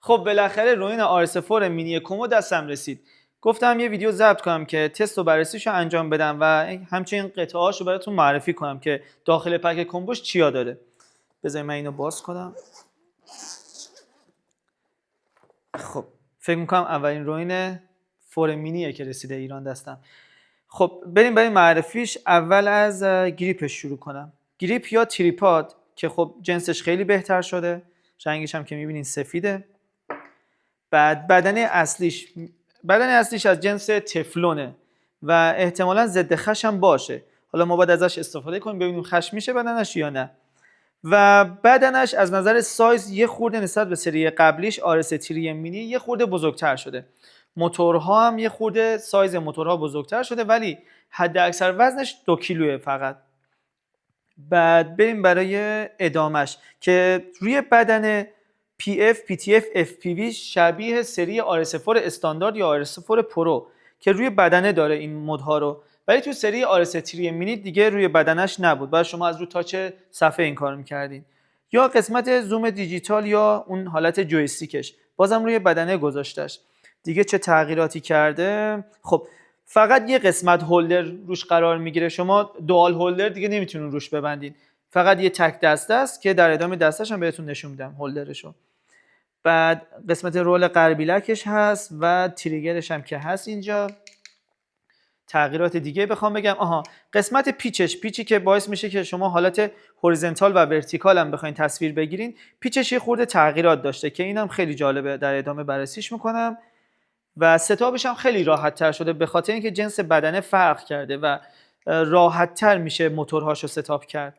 خب بالاخره روین RS4 مینی کومو دستم رسید. گفتم یه ویدیو ضبط کنم که تست و بررسیشو انجام بدم و همچنین قطعه‌هاشو براتون معرفی کنم که داخل پک کومبوش چیا داره. بذارید من اینو باز کنم. خب فکر می‌کنم اولین روین 4 مینیه که رسیده ایران دستم. خب بریم برای معرفیش. اول از گریپش شروع کنم. گریپ یا تریپاد که خب جنسش خیلی بهتر شده، رنگش هم که می‌بینین سفیده. بعد بدنه اصلیش از جنس تفلونه و احتمالاً ضد خش هم باشه. حالا ما باید ازش استفاده کنیم ببینیم خش میشه بدنش یا نه. و بدنش از نظر سایز یه خورده نسبت به سری قبلیش RS3 مینی یه خورده بزرگتر شده. موتورها هم یه خورده سایز موتورها بزرگتر شده ولی حد اکثر وزنش 2 کیلوه فقط. بعد بریم برای ادامش که روی بدن PF, PTF, FPV شبیه سری RS4 استاندارد یا RS4 پرو که روی بدنه داره این مدها رو، ولی تو سری RS3 مینی دیگه روی بدنش نبود. بعد شما از رو تاچ صفحه این کارو می‌کردین. یا قسمت زوم دیجیتال یا اون حالت جویستیکش بازم روی بدنه گذاشتش. دیگه چه تغییراتی کرده؟ خب فقط یه قسمت هولدر روش قرار میگیره. شما دوال هولدر دیگه نمیتونین روش ببندین. فقط یه تک دسته است که در ادامه دستش هم بهتون نشون میدم هولدرشو. بعد قسمت رول قربیلکش هست و تریگرش هم که هست اینجا. تغییرات دیگه بخوام بگم، قسمت پیچی که باعث میشه که شما حالت هوریزونتال و ورتیکال هم بخواید تصویر بگیرین، پیچش یه خورده تغییرات داشته که اینم خیلی جالبه، در ادامه بررسیش میکنم. و ستاپش هم خیلی راحت تر شده به خاطر اینکه جنس بدنه فرق کرده و راحت تر میشه موتورهاشو ستاپ کرد.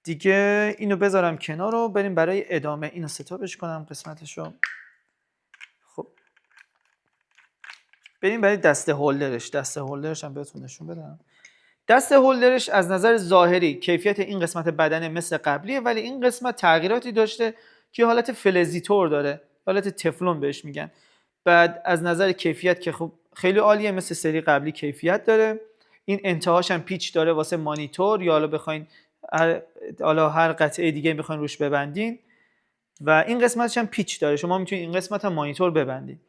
دیگه اینو بذارم کنار رو بریم برای ادامه. اینو ستاپش کنم قسمتشو. خب بریم برای دسته هولدرش هم بهتون نشون بدم. دسته هولدرش از نظر ظاهری کیفیت این قسمت بدنه مثل قبلیه، ولی این قسمت تغییراتی داشته که حالت فلزیتور داره، حالت تفلون بهش میگن. بعد از نظر کیفیت که خب خیلی عالیه، مثل سری قبلی کیفیت داره. این انتهاش هم پیچ داره واسه مانیتور یا حالا بخواین هر قطعه دیگه بخواین روش ببندین. و این قسمتش هم پیچ داره، شما میتونید این قسمت هم مانیتور ببندید.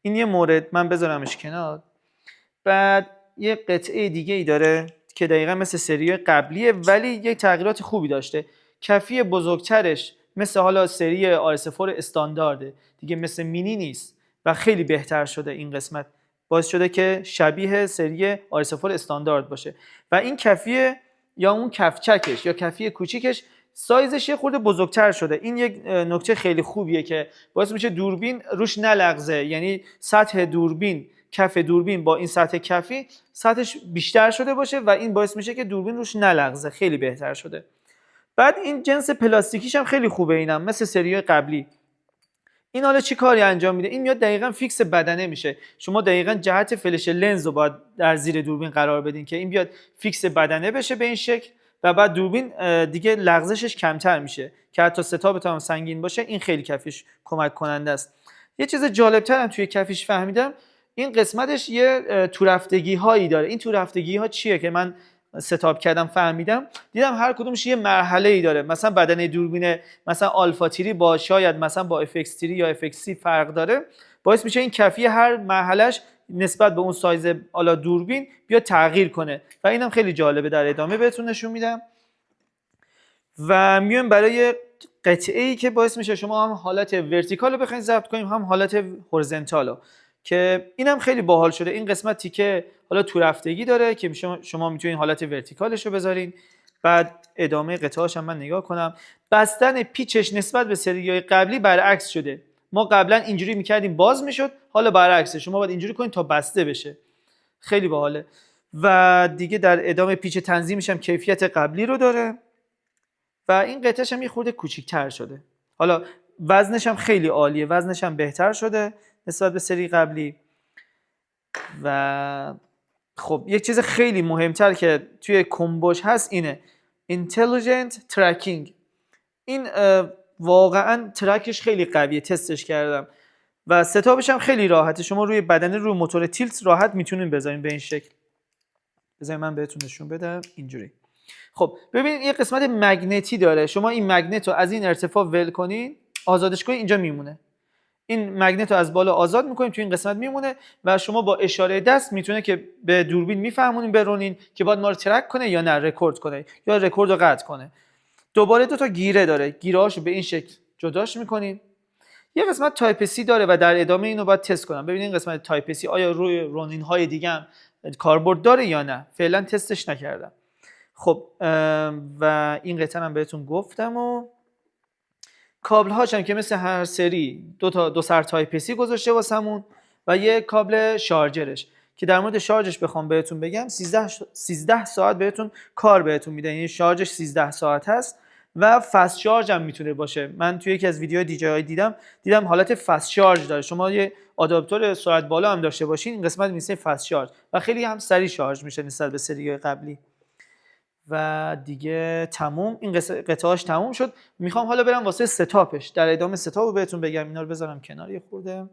این یه مورد، من بذارمش کنار. بعد یه قطعه دیگه ای داره که دقیقا مثل سری قبلیه ولی یه تغییرات خوبی داشته. کفی بزرگترش مثل حالا سری RS4 استاندارده دیگه، مثل مینی نیست و خیلی بهتر شده. این قسمت باعث شده که شبیه سری RS4 استاندارد باشه. و این کفیه یا اون کفچکش یا کفی کوچیکش سایزش یه خورده بزرگتر شده. این یک نکته خیلی خوبیه که باعث میشه دوربین روش نلغزه، یعنی سطح دوربین، کف دوربین با این سطح کفی سطحش بیشتر شده باشه و این باعث میشه که دوربین روش نلغزه، خیلی بهتر شده. بعد این جنس پلاستیکیش هم خیلی خوبه، اینم مثل سری قبلی. این حالا چی کاری انجام میده؟ این میاد دقیقاً فیکس بدنه میشه. شما دقیقاً جهت فلش لنز رو باید در زیر دوربین قرار بدین که این بیاد فیکس بدنه بشه به این شکل و بعد دوربین دیگه لغزشش کمتر میشه که حتی ستاپت هم سنگین باشه این خیلی کفیش کمک کننده است. یه چیز جالب‌تر هم توی کفیش فهمیدم، این قسمتش یه تورفتگی هایی داره. این تورفتگی ها چیه که من ستاپ کردم فهمیدم، دیدم هر کدومش یه مرحله‌ای داره. مثلا بدنه دوربین مثلا آلفا تری با شاید مثلا با FX3 یا FX3 فرق داره، باعث میشه این کفی هر مرحلهش نسبت به اون سایز الا دوربین بیا تغییر کنه و اینم خیلی جالبه، در ادامه بهتون نشون میدم. و میایم برای قطعه‌ای که باعث میشه شما هم حالت ورتیکال رو بخواید ضبط کنیم هم حالت هورزونتال رو، که اینم خیلی باحال شده. این قسمتی که حالا تو رفتگی داره که شما میتونید حالت ورتیکالش رو بذارین. بعد ادامه قطعه‌اش هم من نگاه کنم. بستن پیچش نسبت به سری‌های قبلی برعکس شده. ما قبلا اینجوری میکردیم باز میشد، حالا برعکسه، شما باید اینجوری کنید تا بسته بشه. خیلی باحاله. و دیگه در ادامه پیچ تنظیمش هم کیفیت قبلی رو داره و این قطعه‌ش هم یه خورده کوچیک‌تر شده. حالا وزنش هم خیلی عالیه، وزنش هم بهتر شده نسبت به سری قبلی. و خب یک چیز خیلی مهمتر که توی کومبوش هست اینه Intelligent Tracking. این واقعا ترکش خیلی قویه، تستش کردم و ستاپش هم خیلی راحته. شما روی بدنه روی موتور تیلت راحت میتونین بذارین به این شکل. بذارین من بهتون نشون بدم اینجوری. خب ببینید یه قسمت مگنتی داره، شما این مگنت رو از این ارتفاع ول کنین، آزادش کنین، اینجا میمونه. این مگنت رو از بالا آزاد میکنیم، تو این قسمت میمونه و شما با اشاره دست میتونه که به دوربین میفهمونیم به رونین که باید ما رو ترک کنه یا نه رکورد کنه یا رکورد رو قطع کنه. دوباره 2 تا گیره داره، گیرهاشو به این شکل جداش میکنیم. یه قسمت تایپ سی داره و در ادامه اینو باید تست کنم ببینید این قسمت تایپ سی آیا روی رونین های دیگه هم کاربرد داره یا نه. فعلا تستش نکردم. خب و این قطعه هم بهتون گفتم و کابل هاش هم که مثل هر سری دو سر تایپ سی گذاشته واسمون و یه کابل شارژرش که در مورد شارژش بخوام بهتون بگم 13 ساعت بهتون کار بهتون میده. یعنی شارژش 13 ساعت هست و فست شارژ هم میتونه باشه. من توی یکی از ویدیوهای دی جی آی دیدم حالت فست شارژ داره. شما یه آداپتور سرعت بالا هم داشته باشین این قسمت میشه فست شارژ و خیلی هم سریع شارژ میشه نسبت به سری‌های قبلی. و دیگه تموم، این قطعهاش تموم شد. میخوام حالا برم واسه ستاپش، در ادامه ستاپ رو بهتون بگم. اینا رو بذارم کنار یه خورده.